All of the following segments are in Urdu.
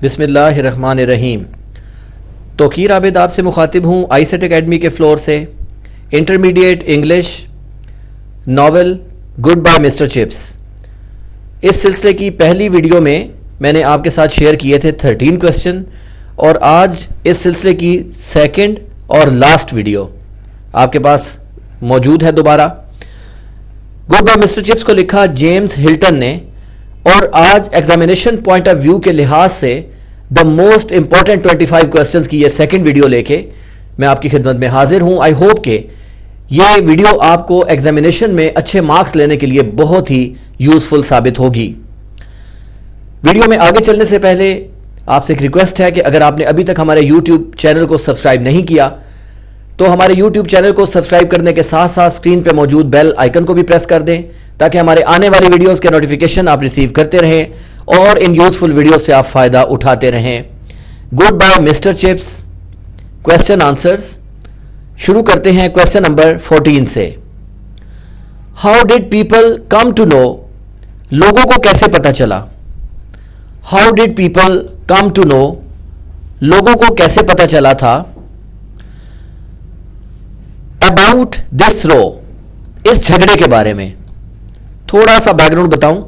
بسم اللہ الرحمن الرحیم. توقیر عابد آپ سے مخاطب ہوں آئی سیٹ اکیڈمی کے فلور سے. Intermediate English novel good bye mister Chips. اس سلسلے کی پہلی ویڈیو میں نے آپ کے ساتھ شیئر کیے تھے 13 کویسچن، اور آج اس سلسلے کی سیکنڈ اور لاسٹ ویڈیو آپ کے پاس موجود ہے دوبارہ. گڈ بائے مسٹر چپس کو لکھا جیمز ہلٹن نے، اور آج ایگزامینیشن پوائنٹ آف ویو کے لحاظ سے دا موسٹ امپورٹنٹ 25 کویسچنز کی یہ سیکنڈ ویڈیو لے کے میں آپ کی خدمت میں حاضر ہوں. آئی ہوپ کہ یہ ویڈیو آپ کو ایگزامینیشن میں اچھے مارکس لینے کے لیے بہت ہی یوزفل ثابت ہوگی. ویڈیو میں آگے چلنے سے پہلے آپ سے ایک ریکویسٹ ہے کہ اگر آپ نے ابھی تک ہمارے یوٹیوب چینل کو سبسکرائب نہیں کیا تو ہمارے یوٹیوب چینل کو سبسکرائب کرنے کے ساتھ ساتھ اسکرین پہ موجود بیل آئیکن کو بھی پریس کر دیں تاکہ ہمارے آنے والی ویڈیوز کے نوٹیفیکیشن آپ ریسیو کرتے رہیں اور ان یوزفل ویڈیوز سے آپ فائدہ اٹھاتے رہیں. Good bye mister Chips question answers. شروع کرتے ہیں کویسچن نمبر 14 سے. How did people come to know, لوگوں کو کیسے پتہ چلا. How did people come to know, لوگوں کو کیسے پتہ چلا تھا. اباؤٹ دس رو، اس جھگڑے کے بارے میں. تھوڑا سا بیک گراؤنڈ بتاؤں.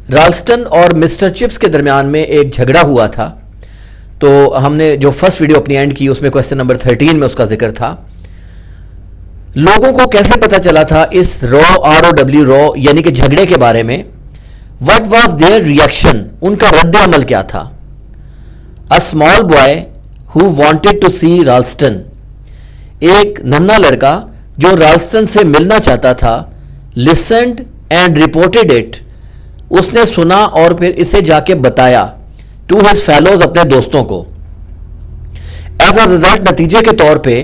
رالسٹن اور مسٹر چپس کے درمیان میں ایک جھگڑا ہوا تھا، تو ہم نے جو فرسٹ ویڈیو اپنی اینڈ کی اس میں کویسچن نمبر 13 میں اس کا ذکر تھا. لوگوں کو کیسے پتہ چلا تھا اس رو ROW رو یعنی کہ جھگڑے کے بارے میں. وٹ واز دیئر ریئیکشن، ان کا رد عمل کیا تھا. A small boy who wanted to see Ralston, ایک ننھا لڑکا جو رالسٹن سے ملنا چاہتا تھا. لسنڈ اینڈ رپورٹڈ اٹ، اس نے سنا اور پھر اسے جا کے بتایا. ٹو ہز فیلوز، اپنے دوستوں کو. ایز اے ریزلٹ، نتیجے کے طور پہ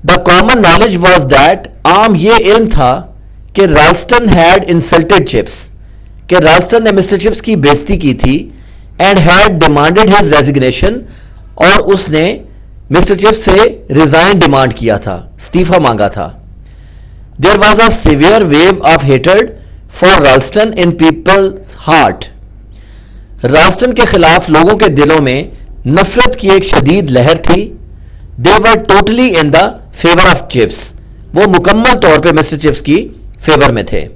the common knowledge was that, عام یہ علم تھا کہ رالسٹن ہیڈ انسلٹڈ چپس، کہ رالسٹن نے مسٹر چپس کی بے عزتی کی تھی. And had demanded his resignation, اور اس نے مسٹر چپس سے ریزائن ڈیمانڈ کیا تھا، استعفیٰ مانگا تھا. There was a severe wave of hatred for Ralston in people's heart, Ralston کے خلاف لوگوں کے دلوں میں نفرت کی ایک شدید لہر تھی. They were totally in the favour of Chips, وہ مکمل طور پہ مسٹر چپس کی فیور میں تھے.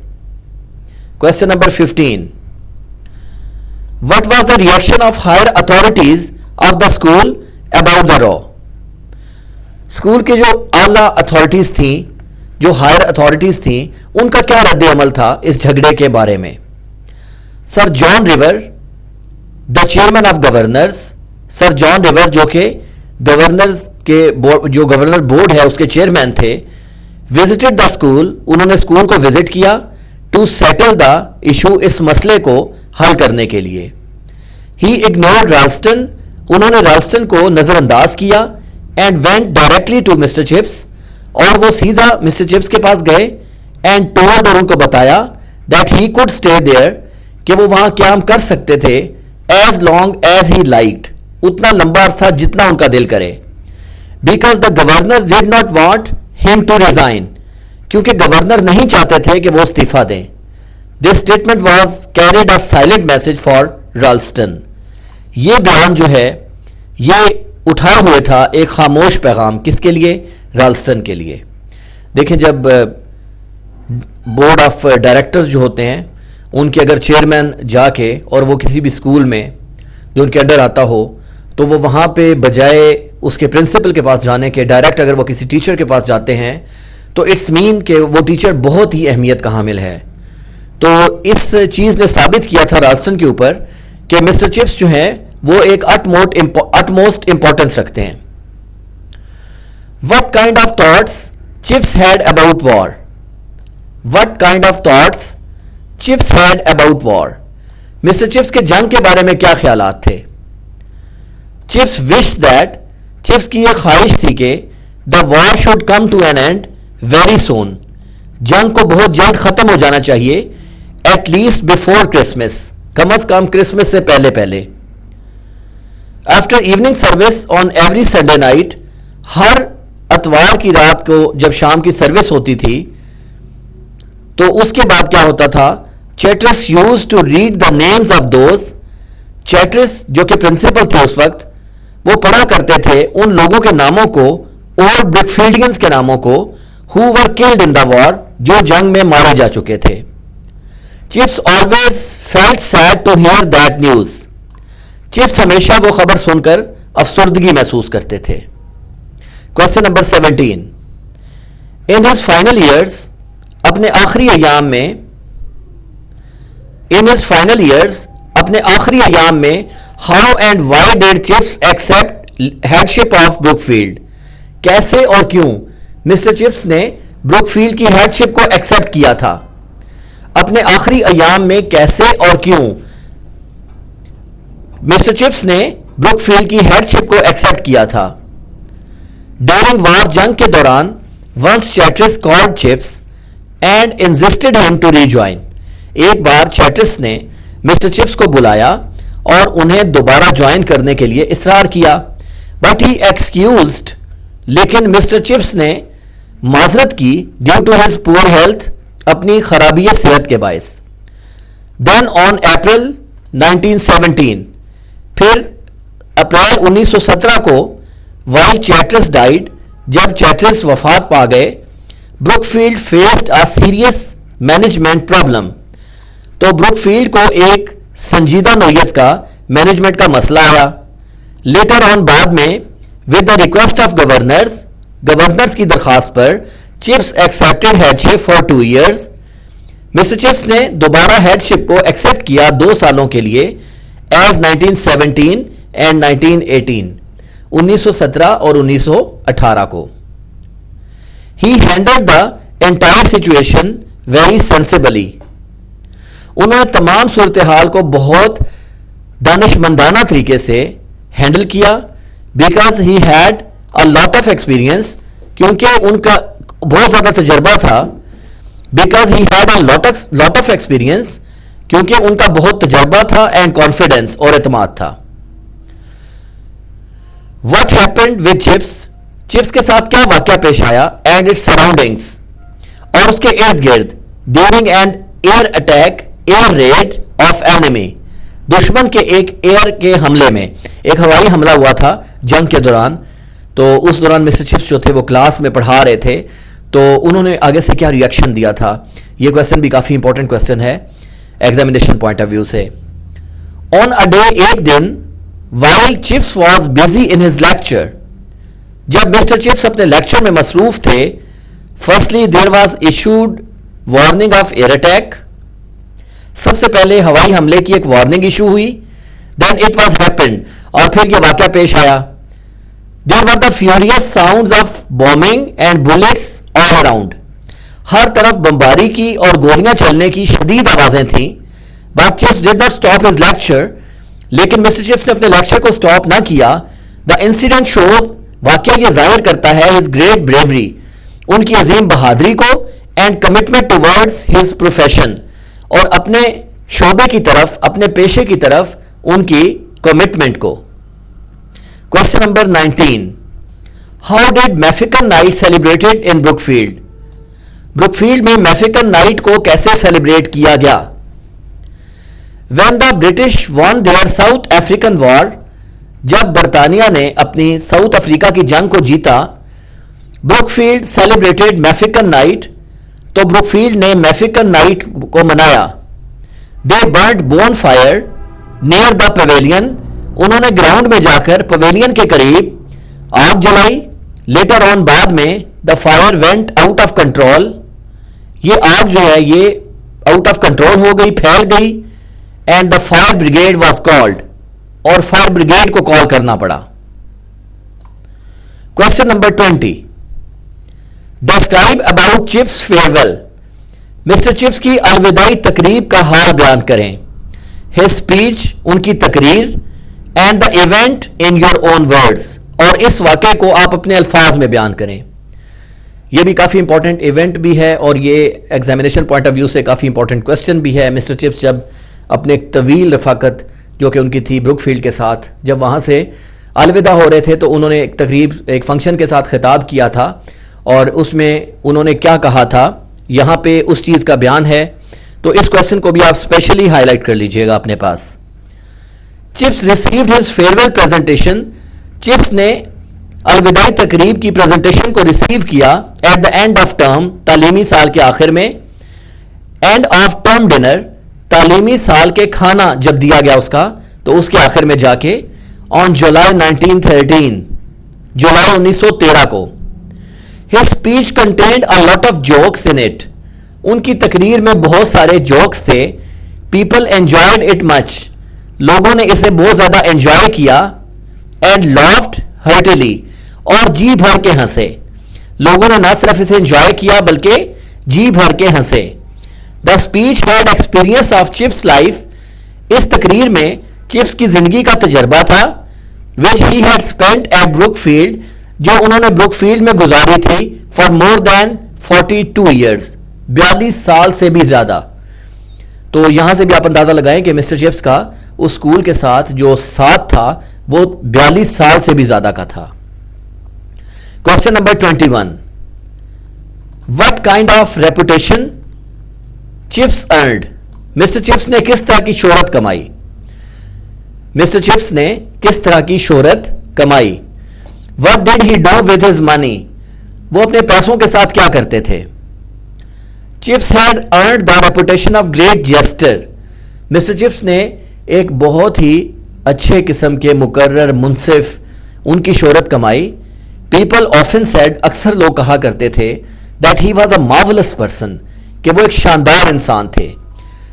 Question number 15. What was the reaction of higher authorities of the school about the row, school کے جو اعلیٰ اتھارٹیز تھیں، جو ہائر اتھارٹیز تھیں، ان کا کیا رد عمل تھا اس جھگڑے کے بارے میں. Sir John River the chairman of governors, sir John River جو کہ گورنرز کے جو گورنر بورڈ ہے اس کے چیئرمین تھے. وزٹڈ دا اسکول، انہوں نے اسکول کو وزٹ کیا. ٹو سیٹل دا ایشو، اس مسئلے کو حل کرنے کے لیے. ہی اگنورڈ رالسٹن، انہوں نے رالسٹن کو نظر انداز کیا. And went directly to mister Chips, اور وہ سیدھا مسٹر چپس کے پاس گئے. اینڈ ٹولڈ، اور ان کو بتایا that he could stay there, کہ وہ وہاں قیام کر سکتے تھے. As long as he liked, اتنا لمبا عرصہ جتنا ان کا دل کرے. Because the governors did not want him to resign, کیونکہ گورنر نہیں چاہتے تھے کہ وہ استعفیٰ دیں. This statement was carried a silent message for Ralston, یہ بیان جو ہے یہ اٹھائے ہوئے تھا ایک خاموش پیغام. کس کے لیے؟ رالسٹن کے لیے. دیکھیں، جب بورڈ آف ڈائریکٹرز جو ہوتے ہیں ان کے اگر چیئرمین جا کے اور وہ کسی بھی اسکول میں جو ان کے انڈر آتا ہو تو وہ وہاں پہ بجائے اس کے پرنسپل کے پاس جانے کے ڈائریکٹ اگر وہ کسی ٹیچر کے پاس جاتے ہیں تو اٹس مین کہ وہ ٹیچر بہت ہی اہمیت کا حامل ہے. تو اس چیز نے ثابت کیا تھا رالسٹن کے اوپر کہ مسٹر چپس جو ہیں وہ ایک اٹموسٹ امپورٹنس رکھتے ہیں. What kind of thoughts Chips had about war? What kind of thoughts Chips had about war? Mister Chips کے جنگ کے بارے میں کیا خیالات تھے. چپس wished that، چپس کی یہ خواہش تھی کہ the war should come to an end very soon، جنگ کو بہت جلد ختم ہو جانا چاہیے. at least before Christmas، come is come Christmas سے پہلے. after evening service on every Sunday night، ہر اتوار کی رات کو جب شام کی سروس ہوتی تھی تو اس کے بعد کیا ہوتا تھا. Chatteris used to read the names of those, Chatteris جو کہ پرنسپل تھے اس وقت، وہ پڑھا کرتے تھے ان لوگوں کے ناموں کو، اولڈ برک فیلڈینز کے ناموں کو، who were killed in the war، جو جنگ میں مارے جا چکے تھے. Chips always felt sad to hear that news. Chips ہمیشہ وہ خبر سن کر افسردگی محسوس کرتے تھے. Question number 17. In his final years، اپنے آخری ایام میں، how and why did Chips accept headship of Brookfield؟ کیسے اور کیوں مسٹر چپس نے بروک فیلڈ کی ہیڈشپ کو ایکسپٹ کیا تھا؟ اپنے آخری ایام میں کیسے اور کیوں مسٹر چپس نے بروک فیلڈ کی ہیڈشپ کو ایکسپٹ کیا تھا؟ ڈیورنگ وار، جنگ کے دوران، once چیٹرس called chips and insisted ہم ٹو ری جوائن، ایک بار چیٹرس نے مسٹر چپس کو بلایا اور انہیں دوبارہ جوائن کرنے کے لیے اصرار کیا. بٹ ہی ایکسکیوزڈ، لیکن مسٹر چپس نے معذرت کی، due to his poor health, اپنی خرابی صحت کے باعث. دین آن اپریل 1917، پھر اپریل 1917 کو، وائی چیٹرس ڈائیڈ، جب چیٹرس وفات پا گئے، Brookfield faced a serious management problem, تو بروک فیلڈ کو ایک سنجیدہ نوعیت کا مینجمنٹ کا مسئلہ آیا. لیٹر آن، بعد میں، with the request of governors کی درخواست پر، Chips accepted headship for 2 years، mister Chips نے دوبارہ ہیڈشپ کو ایکسپٹ کیا 2 سالوں کے لیے، ایز 1917 اینڈ 1918، 1917 اور 1918 کو. He handled the entire situation very sensibly, انہوں نے تمام صورتحال کو بہت دانشمندانہ طریقے سے ہینڈل کیا. Because he had a lot of experience, کیونکہ ان کا بہت زیادہ تجربہ تھا. Because he had a lot of experience, کیونکہ ان کا بہت تجربہ تھا، اینڈ کانفیڈنس، اور اعتماد تھا. What happened with chips, chips کے ساتھ کیا واقعہ پیش آیا، اینڈ اٹس سراؤنڈنگس، اور اس کے ارد گرد، during an air attack, air raid of enemy, دشمن کے ایک ایئر کے حملے میں، ایک ہوائی حملہ ہوا تھا جنگ کے دوران. تو اس دوران مسٹر چپس جو تھے وہ کلاس میں پڑھا رہے تھے، تو انہوں نے آگے سے کیا ریئیکشن دیا تھا. یہ کویسچن بھی کافی امپورٹنٹ کویسچن ہے ایگزامینیشن پوائنٹ آف ویو سے. آن اے ڈے، ایک دن، while Chips was busy in his lecture, جب مسٹر چپس اپنے لیکچر میں مصروف تھے، firstly there was issued warning of air attack, سب سے پہلے ہوائی حملے کی ایک وارننگ ایشو ہوئی. دین اٹ واز ہیپنڈ، اور پھر یہ واقعہ پیش آیا. There were the furious sounds of bombing and bullets all around, ہر طرف بمباری کی اور گولیاں چلنے کی شدید آوازیں تھیں. But chips did not stop his lecture, لیکن مسٹر چپس نے اپنے لیکچر کو اسٹاپ نہ کیا. دا انسیڈنٹ شوز، واقعہ یہ ظاہر کرتا ہے، ہز گریٹ بریوری، ان کی عظیم بہادری کو، and commitment towards his profession, اور اپنے شعبے کی طرف، اپنے پیشے کی طرف ان کی کمٹمنٹ کو. Question number 19. How did Mafeking night celebrated in Brookfield, Brookfield میں میفیکن نائٹ کو کیسے سیلیبریٹ کیا گیا؟ When the British won their South African war, جب برطانیہ نے اپنی ساؤتھ افریقہ کی جنگ کو جیتا، Brookfield celebrated Mafeking night, تو بروک فیلڈ نے میفیکن نائٹ کو منایا. They burned bonfire near the pavilion, انہوں نے گراؤنڈ میں جا کر پویلین کے قریب آگ جلائی. لیٹر آن، بعد میں، the fire went out of control, یہ آگ جو ہے یہ آؤٹ آف کنٹرول ہو گئی، پھیل گئی. And the fire brigade was called, اور فائر بریگیڈ کو کال کرنا پڑا. Question number 20. Describe about Chips farewell, mister Chips کی الوداعی تقریب کا حال بیان کریں. ہز اسپیچ، ان کی تقریر، and the event in your own words, اور اس واقعے کو آپ اپنے الفاظ میں بیان کریں. یہ بھی کافی امپورٹنٹ ایونٹ بھی ہے، اور یہ ایگزامینیشن پوائنٹ آف ویو سے کافی امپورٹنٹ کویسچن بھی ہے. مسٹر چپس جب اپنے ایک طویل رفاقت جو کہ ان کی تھی بروک فیلڈ کے ساتھ، جب وہاں سے الوداع ہو رہے تھے، تو انہوں نے ایک تقریب، ایک فنکشن کے ساتھ خطاب کیا تھا، اور اس میں انہوں نے کیا کہا تھا، یہاں پہ اس چیز کا بیان ہے. تو اس کویسچن کو بھی آپ اسپیشلی ہائی لائٹ کر لیجئے گا اپنے پاس. Chips received his farewell presentation. Chips نے الوداعی تقریب کی پریزنٹیشن کو ریسیو کیا at the end of term, تعلیمی سال کے آخر میں. اینڈ آف ٹرم ڈنر, تعلیمی سال کے کھانا جب دیا گیا اس کا تو اس کے آخر میں جا کے, آن جولائی 1913, جولائی 1913 کو. His speech contained a lot of jokes in it. ان کی تقریر میں بہت سارے جوکس تھے. People enjoyed it much. لوگوں نے اسے بہت زیادہ انجوائے کیا. And laughed heartily. اور جی بھر کے ہنسے. لوگوں نے نہ صرف اسے انجوائے کیا بلکہ جی بھر کے ہنسے. The speech had experience of Chip's life. اس تقریر میں چپس کی زندگی کا تجربہ تھا. Which he had spent at Brookfield. جو انہوں نے بروک فیلڈ میں گزاری تھی فار مور دین 42 ایئرس, 42 سال سے بھی زیادہ. تو یہاں سے بھی آپ اندازہ لگائیں کہ مسٹر چپس کا اس اسکول کے ساتھ جو ساتھ تھا وہ 42 سال سے بھی زیادہ کا تھا. Question number 21, what kind of reputation Chips earned. Mister Chips نے کس طرح کی شہرت کمائی. مسٹر چپس نے کس طرح کی شہرت کمائی. What did he do with his money? وہ اپنے پیسوں کے ساتھ کیا کرتے تھے. Chips had earned the reputation of great jester. Mister Chips نے ایک بہت ہی اچھے قسم کے مقرر منصف ان کی شہرت کمائی. People often said, اکثر لوگ کہا کرتے تھے that he was a marvelous person, کہ وہ ایک شاندار انسان تھے.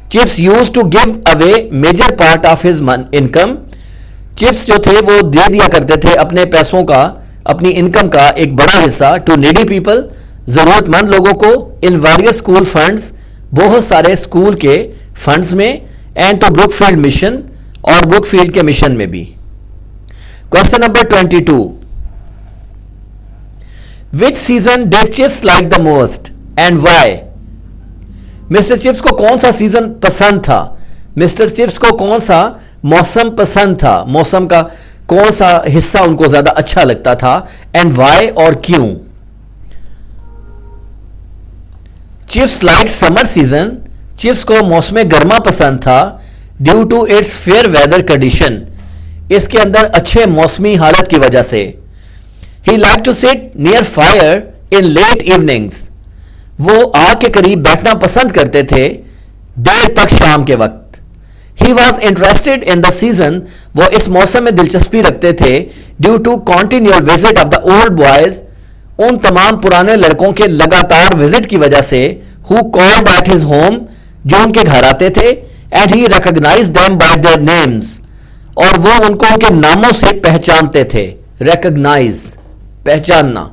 Chips used to give away major part of his income. Chips جو تھے وہ دے دیا کرتے تھے اپنے پیسوں کا, اپنی انکم کا ایک بڑا حصہ ٹو نیڈی پیپل, ضرورت مند لوگوں کو, ان ویریس اسکول فنڈز, بہت سارے اسکول کے فنڈز میں, and to Brookfield mission, اور بروک فیلڈ کے مشن میں بھی. Question number 22, which season did Chips like the most and why. Mister Chips کو کون سا سیزن پسند تھا. مسٹر چپس کو کون سا موسم پسند تھا, موسم کا کون سا حصہ ان کو زیادہ اچھا لگتا تھا, اینڈ وائی, اور کیوں. Chips like summer season. Chips کو موسم گرما پسند تھا due to its fair weather condition, اس کے اندر اچھے موسمی حالت کی وجہ سے. He like to sit near fire in late evenings. وہ آگ کے قریب بیٹھنا پسند کرتے تھے دیر تک شام کے وقت. He was interested in the season. وہ اس موسم میں دلچسپی رکھتے تھے due to continual visit of the old boys. ان تمام پرانے لڑکوں کے لگاتار وزٹ کی وجہ سے who called at his home, جو ان کے گھر آتے تھے, and he recognized them by their names. اور وہ ان کو ان کے ناموں سے پہچانتے تھے. recognize, پہچاننا,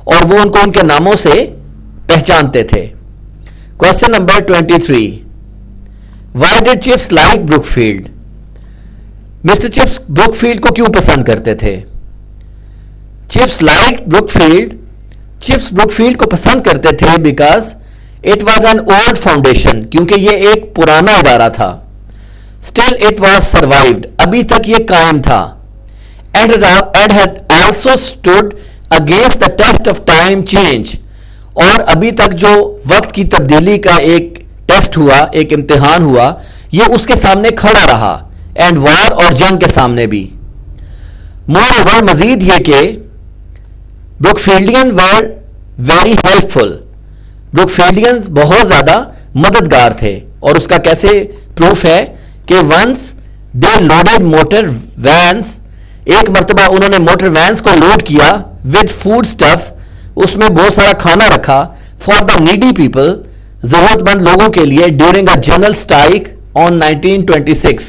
اور وہ ان کو ان کے ناموں سے پہچانتے تھے. Question number 23, Why did Chips like Brookfield? Mister Chips Brookfield کو کیوں پسند کرتے تھے. Chips like Brookfield. Chips Brookfield کو پسند کرتے تھے because it was an old foundation, کیونکہ یہ ایک پرانا ادارہ تھا. اسٹل اٹ واز سروائوڈ, ابھی تک یہ قائم تھا. And had also stood against the test of time change, اور ابھی تک جو وقت کی تبدیلی کا ایک ٹیسٹ ہوا, ایک امتحان ہوا, یہ اس کے سامنے کھڑا رہا. اینڈ وار, اور جنگ کے سامنے بھی. مور اوور, مزید یہ کہ Brookfieldians were very helpful فل. بروک فیلڈینز بہت زیادہ مددگار تھے, اور اس کا کیسے پروف ہے کہ once they loaded motor vans, ایک مرتبہ انہوں نے موٹر وینس کو لوڈ کیا ود فوڈ اسٹف, اس میں بہت سارا کھانا رکھا, فار دا نیڈی پیپل, ضرورت مند لوگوں کے لیے, ڈیورنگ اے جنرل اسٹرائک آن 1926,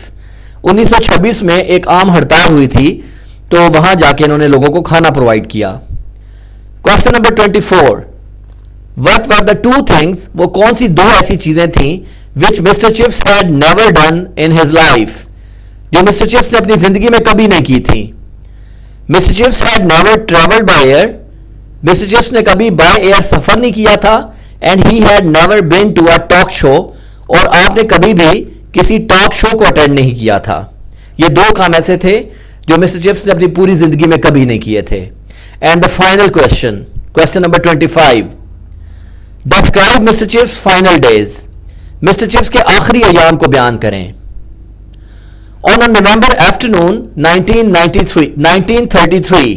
1926 میں ایک عام ہڑتال ہوئی تھی, تو وہاں جا کے انہوں نے لوگوں کو کھانا پرووائڈ کیا. Question number 24, what were the two things, وہ کون سی دو ایسی چیزیں تھیں which Mr Chips had never done in his life, جو مسٹر چپس نے اپنی زندگی میں کبھی نہیں کی تھی. Mr Chips had never travelled by air, Mr Chips نے کبھی بائی ایئر سفر نہیں کیا تھا. And he had never been to a talk show, اور آپ نے کبھی بھی کسی ٹاک شو کو اٹینڈ نہیں کیا تھا. یہ دو کام ایسے تھے جو مسٹر چپس نے اپنی پوری زندگی میں کبھی نہیں کیے تھے. And the final question, question number 25, describe mister Chips final days. Mister Chips کے آخری ایام کو بیان کریں. On a November afternoon 1933,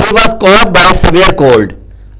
he was caught by severe cold.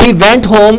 He went home,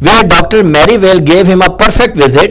where Dr. Merivale gave him a perfect visit,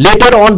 Later on,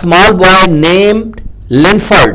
small boy named Linford,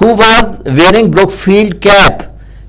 who was wearing Brookfield cap,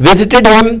visited him,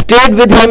stayed with him,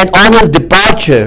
and on his departure,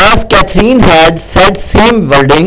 As Catherine had said same wording,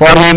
for him,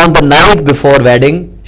on the night before wedding,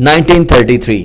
1933.